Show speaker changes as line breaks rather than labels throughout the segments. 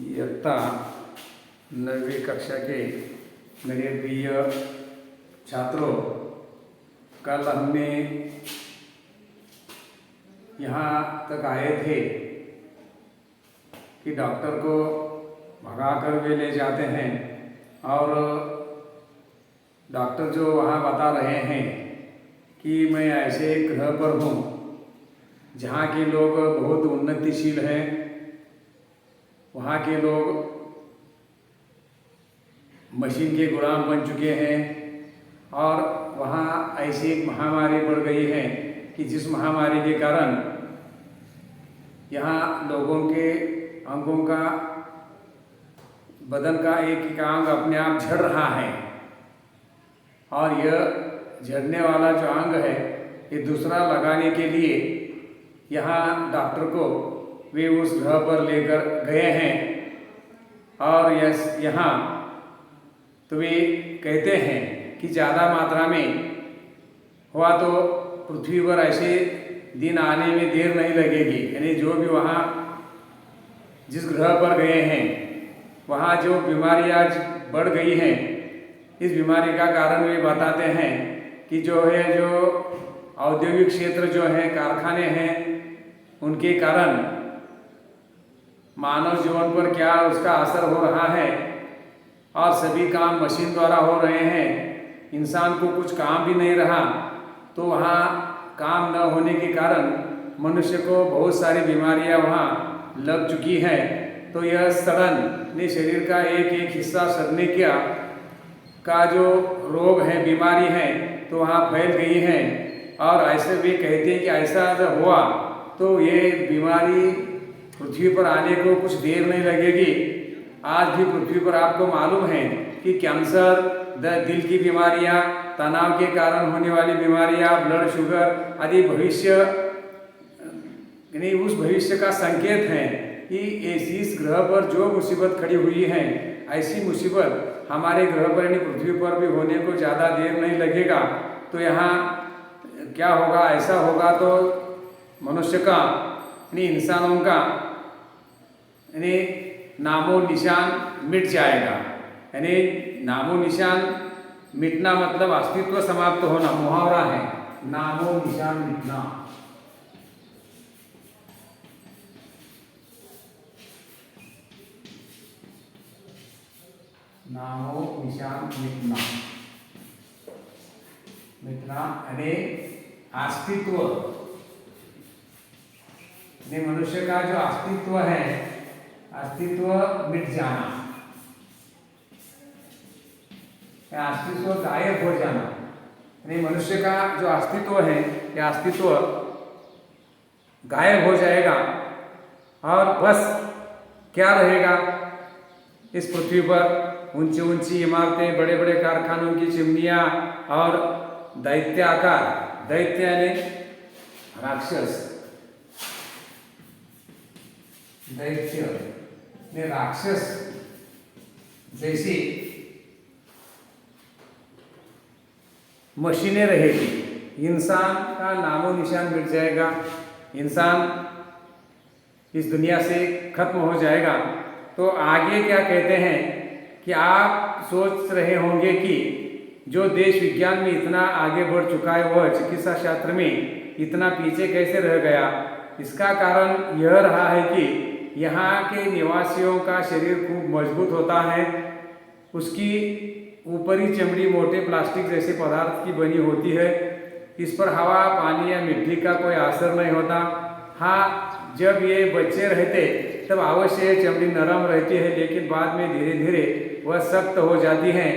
इयत्ता 9वीं कक्षा के मेरे प्रिय छात्रों, कल हमने यहाँ तक आए थे कि डॉक्टर को भगाकर वे ले जाते हैं और डॉक्टर जो वहाँ बता रहे हैं कि मैं ऐसे ग्रह पर हूँ जहाँ के लोग बहुत उन्नतिशील हैं, वहाँ के लोग मशीन के गुलाम बन चुके हैं और वहाँ ऐसी एक महामारी बढ़ गई है कि जिस महामारी के कारण यहाँ लोगों के अंगों का, बदन का एक एक अंग अपने आप झड़ रहा है और यह झड़ने वाला जो अंग है ये दूसरा लगाने के लिए यहाँ डॉक्टर को वे उस ग्रह पर लेकर गए हैं और यहाँ तो वे कहते हैं कि ज़्यादा मात्रा में हुआ तो पृथ्वी पर ऐसे दिन आने में देर नहीं लगेगी। यानी जो भी वहाँ जिस ग्रह पर गए हैं वहाँ जो बीमारियाँ बढ़ गई हैं, इस बीमारी का कारण वे बताते हैं कि जो औद्योगिक क्षेत्र जो है, कारखाने हैं, उनके कारण मानव जीवन पर क्या उसका असर हो रहा है और सभी काम मशीन द्वारा हो रहे हैं, इंसान को कुछ काम भी नहीं रहा, तो वहाँ काम न होने के कारण मनुष्य को बहुत सारी बीमारियाँ वहाँ लग चुकी हैं। तो यह सड़न ने शरीर का एक एक हिस्सा सड़ने का जो रोग है, बीमारी है, तो वहाँ फैल गई है और ऐसे वे कहते हैं कि ऐसा जब हुआ तो ये बीमारी पृथ्वी पर आने को कुछ देर नहीं लगेगी। आज भी पृथ्वी पर आपको मालूम है कि कैंसर, दिल की बीमारियां, तनाव के कारण होने वाली बीमारियां, ब्लड शुगर आदि भविष्य यानी उस भविष्य का संकेत है कि इस ग्रह पर जो मुसीबत खड़ी हुई है, ऐसी मुसीबत हमारे ग्रह पर यानी पृथ्वी पर भी होने को ज़्यादा देर नहीं लगेगा। तो यहाँ क्या होगा, ऐसा होगा तो मनुष्य का यानी इंसानों का यानी नामो निशान मिट जाएगा। यानी नामो निशान मिटना मतलब अस्तित्व समाप्त होना, मुहावरा है, नामो निशान मिटना। नामो निशान मिटना यानी अस्तित्व, मनुष्य का जो अस्तित्व है, अस्तित्व मिट जाना, अस्तित्व गायब हो जाना। यानी मनुष्य का जो अस्तित्व है, यह अस्तित्व गायब हो जाएगा और बस क्या रहेगा इस पृथ्वी पर, ऊंची ऊंची इमारतें, बड़े बड़े कारखानों की चिमनियाँ और दैत्याकार, दैत्य यानी राक्षस, दैत्य ने राक्षस जैसी मशीनें रहेगी। इंसान का नामो निशान मिट जाएगा, इंसान इस दुनिया से खत्म हो जाएगा। तो आगे क्या कहते हैं कि आप सोच रहे होंगे कि जो देश विज्ञान में इतना आगे बढ़ चुका है वह चिकित्सा शास्त्र में इतना पीछे कैसे रह गया। इसका कारण यह रहा है कि यहाँ के निवासियों का शरीर खूब मजबूत होता है, उसकी ऊपरी चमड़ी मोटे प्लास्टिक जैसे पदार्थ की बनी होती है, इस पर हवा, पानी या मिट्टी का कोई असर नहीं होता। हाँ, जब ये बच्चे रहते तब अवश्य चमड़ी नरम रहती है, लेकिन बाद में धीरे धीरे वह सख्त हो जाती है।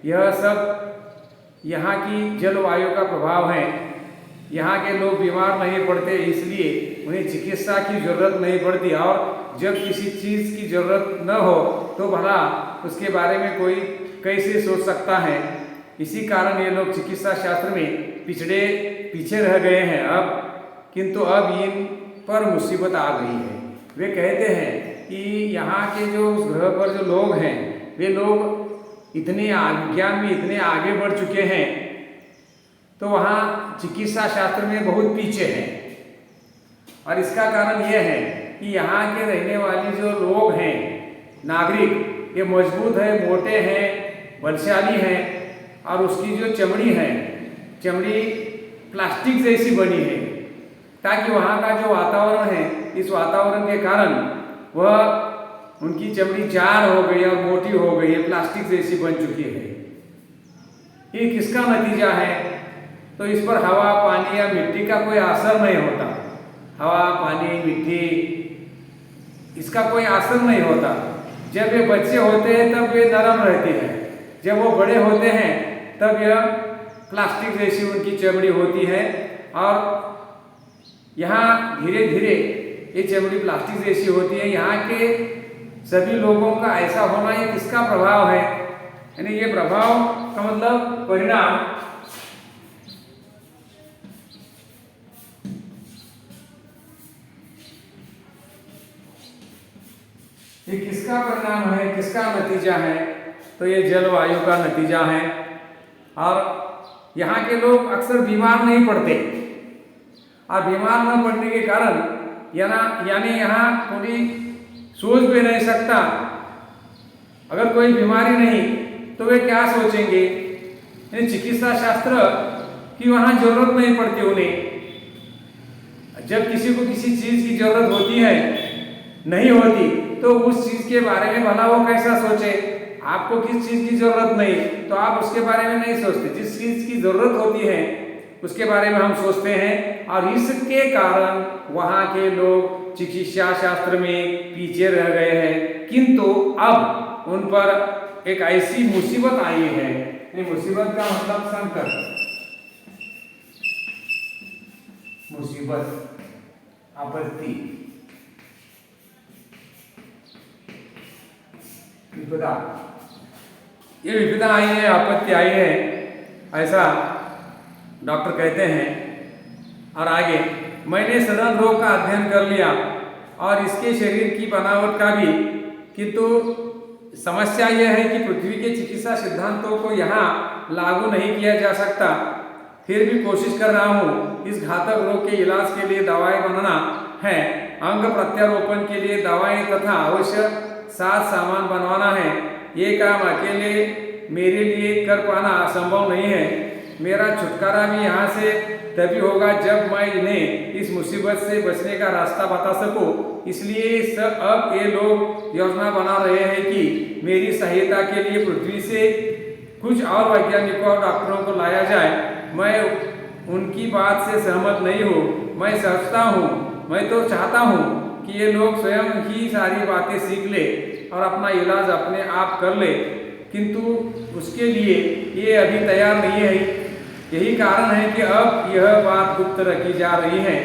यह सब यहाँ की जलवायु का प्रभाव है। यहाँ के लोग बीमार नहीं पड़ते, इसलिए उन्हें चिकित्सा की जरूरत नहीं पड़ती और जब किसी चीज़ की जरूरत न हो तो भला उसके बारे में कोई कैसे सोच सकता है। इसी कारण ये लोग चिकित्सा शास्त्र में पीछे रह गए हैं। किंतु अब इन पर मुसीबत आ गई है। वे कहते हैं कि यहाँ के जो उस ग्रह पर जो लोग हैं, वे लोग इतने विज्ञान में इतने आगे बढ़ चुके हैं, तो वहाँ चिकित्सा शास्त्र में बहुत पीछे हैं। और इसका कारण यह है कि यहाँ के रहने वाले जो लोग हैं नागरिक ये मजबूत है, मोटे हैं, बलशाली हैं और उसकी जो चमड़ी है, चमड़ी प्लास्टिक जैसी बनी है, ताकि वहाँ का जो वातावरण है, इस वातावरण के कारण वह उनकी चमड़ी जाड़ हो गई और मोटी हो गई है, प्लास्टिक जैसी बन चुकी है। ये किसका नतीजा है? तो इस पर हवा, पानी या मिट्टी का कोई असर नहीं होता। हवा, पानी, मिट्टी, इसका कोई असर नहीं होता। जब ये बच्चे होते हैं तब ये नरम रहते हैं, जब वो बड़े होते हैं तब यह प्लास्टिक जैसी उनकी चमड़ी होती है और यहाँ धीरे धीरे ये चमड़ी प्लास्टिक जैसी होती है। यहाँ के सभी लोगों का ऐसा होना ये किसका प्रभाव है? यानी ये प्रभाव का मतलब परिणाम ये किसका परिणाम है, किसका नतीजा है? तो ये जलवायु का नतीजा है। और यहाँ के लोग अक्सर बीमार नहीं पड़ते और बीमार न पड़ने के कारण यानी यहाँ कोई सोच भी नहीं सकता। अगर कोई बीमारी नहीं तो वे क्या सोचेंगे? चिकित्सा शास्त्र की वहाँ जरूरत नहीं पड़ती उन्हें। जब किसी को किसी चीज की जरूरत होती है, नहीं होती, तो उस चीज के बारे में भला वो कैसा सोचे? आपको किस चीज की जरूरत नहीं तो आप उसके बारे में नहीं सोचते। जिस चीज की जरूरत होती है उसके बारे में हम सोचते हैं और इसके कारण वहाँ के लोग चिकित्सा शास्त्र में पीछे रह गए हैं। किंतु अब उन पर एक ऐसी मुसीबत आई है, मुसीबत का मतलब संकट, मुसीबत, आपत्ति, विपदा, ये विपदा आई है, आपत्ति आई है, ऐसा डॉक्टर कहते हैं। और आगे मैंने सदन रोग का अध्ययन कर लिया और इसके शरीर की बनावट का भी, किंतु समस्या यह है कि पृथ्वी के चिकित्सा सिद्धांतों को यहाँ लागू नहीं किया जा सकता। फिर भी कोशिश कर रहा हूँ। इस घातक रोग के इलाज के लिए दवाएं बनाना है, अंग प्रत्यारोपण के लिए दवाएं तथा आवश्यक साथ सामान बनवाना है। ये काम अकेले मेरे लिए कर पाना संभव नहीं है। मेरा छुटकारा भी यहाँ से तभी होगा जब मैं इन्हें इस मुसीबत से बचने का रास्ता बता सकूं। इसलिए अब ये लोग योजना बना रहे हैं कि मेरी सहायता के लिए पृथ्वी से कुछ और वैज्ञानिकों और डॉक्टरों को लाया जाए। मैं उनकी बात से सहमत नहीं हूँ। मैं समझता हूँ, मैं तो चाहता हूँ कि ये लोग स्वयं ही सारी बातें सीख ले और अपना इलाज अपने आप कर ले, किंतु उसके लिए ये अभी तैयार नहीं है। यही कारण है कि अब यह बात गुप्त रखी जा रही है।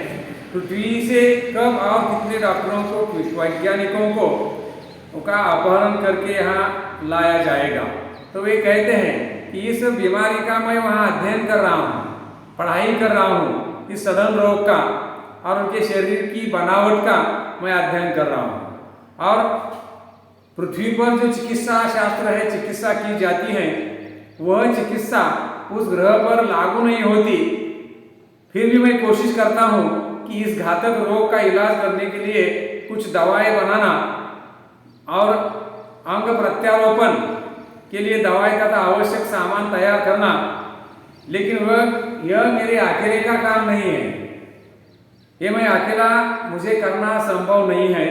पृथ्वी से कब और कितने डॉक्टरों को, वैज्ञानिकों को का अपहरण करके यहाँ लाया जाएगा? तो वे कहते हैं कि इस बीमारी का मैं वहाँ अध्ययन कर रहा हूँ, पढ़ाई कर रहा हूँ, इस सदन रोग का और उनके शरीर की बनावट का मैं अध्ययन कर रहा हूँ। और पृथ्वी पर जो चिकित्सा शास्त्र है, चिकित्सा की जाती है, वह चिकित्सा उस ग्रह पर लागू नहीं होती। फिर भी मैं कोशिश करता हूँ कि इस घातक रोग का इलाज करने के लिए कुछ दवाएं बनाना और अंग प्रत्यारोपण के लिए दवाई तथा आवश्यक सामान तैयार करना, लेकिन यह मेरे अकेले का काम नहीं है। ये मैं अकेला मुझे करना संभव नहीं है।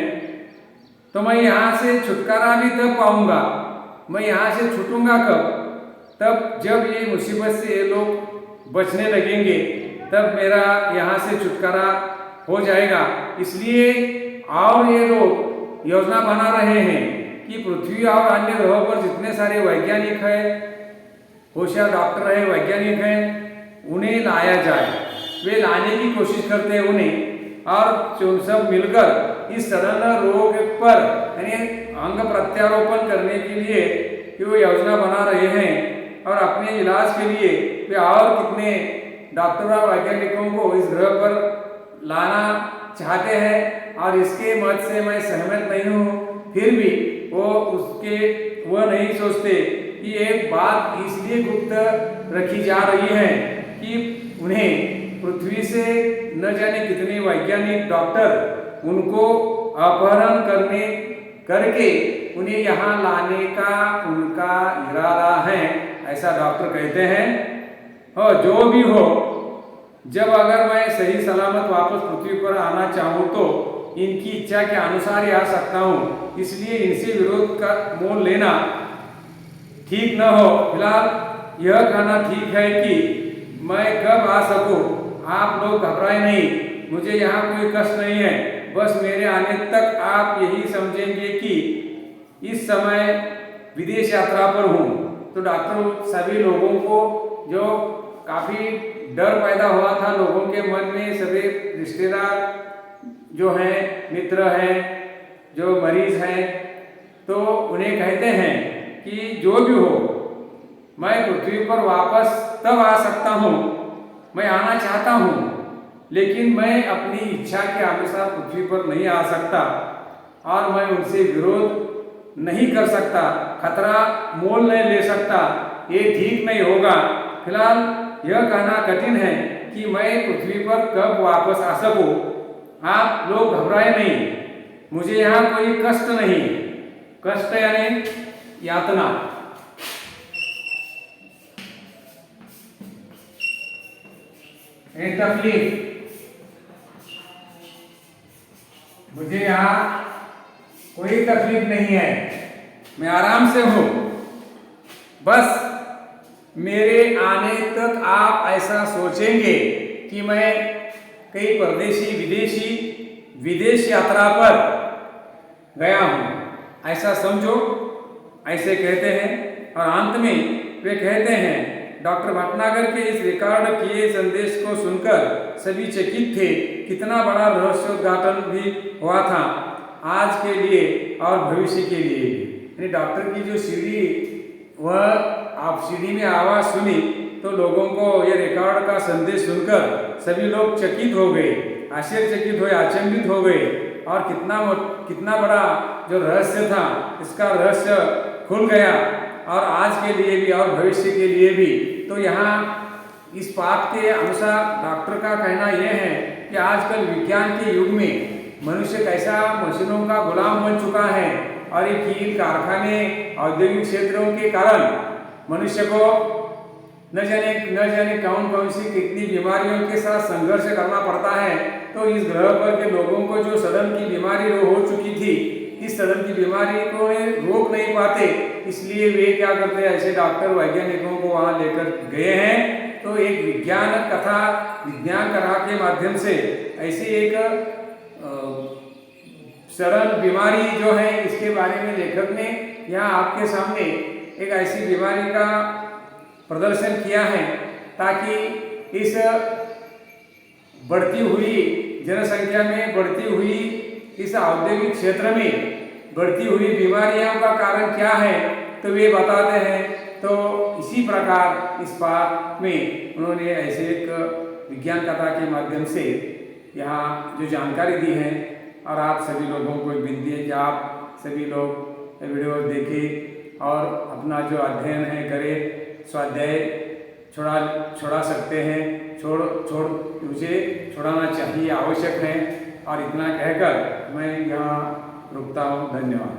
तो मैं यहाँ से छुटकारा भी तब पाऊंगा, मैं यहाँ से छूटूंगा कब? तब जब ये मुसीबत से ये लोग बचने लगेंगे, तब मेरा यहाँ से छुटकारा हो जाएगा। इसलिए और ये लोग योजना बना रहे हैं कि पृथ्वी और अन्य ग्रहों पर जितने सारे वैज्ञानिक हैं, होशियार डॉक्टर हैं, वैज्ञानिक हैं, उन्हें लाया जाए। वे लाने की कोशिश करते हैं उन्हें, और सब मिलकर इस सदन रोग पर यानी अंग प्रत्यारोपण करने के लिए वो योजना बना रहे हैं। और अपने इलाज के लिए वे और कितने डॉक्टर और वैज्ञानिकों को इस ग्रह पर लाना चाहते हैं, और इसके मत से मैं सहमत नहीं हूँ। फिर भी वो नहीं सोचते कि एक बात इसलिए गुप्त रखी जा रही है कि उन्हें पृथ्वी से न जाने कितने वैज्ञानिक डॉक्टर उनको अपहरण करके उन्हें यहाँ लाने का उनका इरादा है, ऐसा डॉक्टर कहते हैं। और जो भी हो, जब अगर मैं सही सलामत वापस पृथ्वी पर आना चाहूँ तो इनकी इच्छा के अनुसार ही आ सकता हूँ, इसलिए इनसे विरोध का मोल लेना ठीक न हो। फिलहाल यह कहना ठीक है कि मैं कब आ सकूँ, आप लोग घबराए नहीं, मुझे यहाँ कोई कष्ट नहीं है। बस मेरे आने तक आप यही समझेंगे कि इस समय विदेश यात्रा पर हूँ। तो डॉक्टर सभी लोगों को, जो काफ़ी डर पैदा हुआ था लोगों के मन में, सभी रिश्तेदार जो हैं, मित्र हैं, जो मरीज हैं, तो उन्हें कहते हैं कि जो भी हो, मैं पृथ्वी पर वापस तब आ सकता हूँ, मैं आना चाहता हूँ, लेकिन मैं अपनी इच्छा के अनुसार पृथ्वी पर नहीं आ सकता और मैं उनसे विरोध नहीं कर सकता, खतरा मोल नहीं ले सकता, ये ठीक नहीं होगा। फिलहाल यह कहना कठिन है कि मैं पृथ्वी पर कब वापस आ सकूं। आप लोग घबराए नहीं, मुझे यहाँ कोई कष्ट नहीं, कष्ट यानी यातना, तकलीफ, मुझे यहाँ कोई तकलीफ नहीं है, मैं आराम से हूँ। बस मेरे आने तक आप ऐसा सोचेंगे कि मैं कई परदेशी विदेश यात्रा पर गया हूँ, ऐसा समझो, ऐसे कहते हैं। और अंत में वे कहते हैं, डॉक्टर भटनागर के इस रिकॉर्ड किए संदेश को सुनकर सभी चकित थे। कितना बड़ा रहस्योद्घाटन भी हुआ था आज के लिए और भविष्य के लिए भी। डॉक्टर की जो सीढ़ी, वह आप सीढ़ी में आवाज़ सुनी तो लोगों को ये रिकॉर्ड का संदेश सुनकर सभी लोग चकित हो गए, आश्चर्यचकित हुए, अचंभित हो गए। और कितना बड़ा जो रहस्य था, इसका रहस्य खुल गया, और आज के लिए भी और भविष्य के लिए भी। तो यहाँ इस बात के अनुसार डॉक्टर का कहना यह है कि आजकल विज्ञान के युग में मनुष्य कैसा मशीनों का गुलाम बन चुका है, और ये कील कारखाने, औद्योगिक क्षेत्रों के कारण मनुष्य को न जाने कौन सी कितनी बीमारियों के साथ संघर्ष करना पड़ता है। तो इस ग्रह पर के लोगों को जो सदन की बीमारी हो चुकी थी, इस सदन की बीमारी को रोक नहीं पाते, इसलिए वे क्या करते हैं, ऐसे डॉक्टर वैज्ञानिकों को वहाँ लेकर गए हैं। तो एक विज्ञान कथा के माध्यम से ऐसी एक सरल बीमारी जो है, इसके बारे में लेखक ने यहाँ आपके सामने एक ऐसी बीमारी का प्रदर्शन किया है, ताकि इस बढ़ती हुई जनसंख्या में, बढ़ती हुई इस औद्योगिक क्षेत्र में बढ़ती हुई बीमारियों का कारण क्या है, तो वे बताते हैं। तो इसी प्रकार इस बात में उन्होंने ऐसे एक विज्ञान कथा के माध्यम से यहाँ जो जानकारी दी है। और आप सभी लोगों को एक विनती है कि आप सभी लोग वीडियो देखें और अपना जो अध्ययन है करें। स्वाध्याय छोड़ा सकते हैं, मुझे छोड़ाना चाहिए, आवश्यक है। और इतना कहकर मैं यहाँ रुकता हूँ। धन्यवाद।